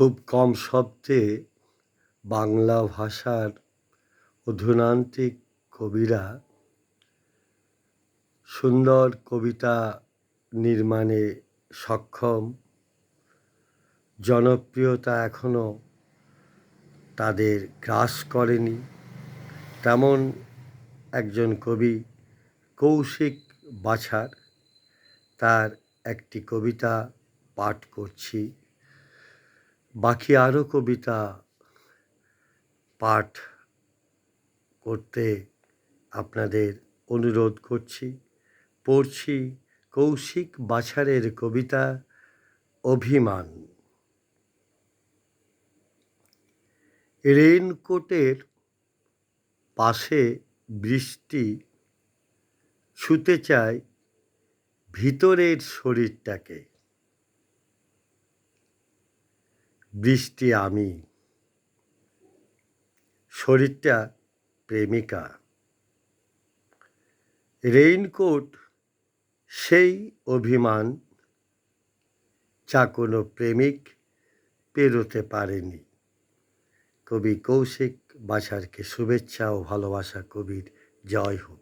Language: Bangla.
খুব কম শব্দে বাংলা ভাষার অধুনান্তিক কবিরা সুন্দর কবিতা নির্মাণে সক্ষম। জনপ্রিয়তা এখনও তাদের গ্রাস করেনি, তেমন একজন কবি কৌশিক বাছার। তার একটি কবিতা পাঠ করছি, বাকি আরও কবিতা পাঠ করতে আপনাদের অনুরোধ করছি। পড়ছি কৌশিক বাছারের কবিতা অভিমান। রেইনকোটের পাশে বৃষ্টি ছুঁতে চায় ভিতরের শরীরটাকে। বৃষ্টি আমি, শরীরটা প্রেমিকা। রেইনকোট সেই অভিমান যা কোনো প্রেমিক পেরোতে পারেনি। কবি কৌশিক বাছারকে শুভেচ্ছা ও ভালোবাসা। কবির জয় হোক।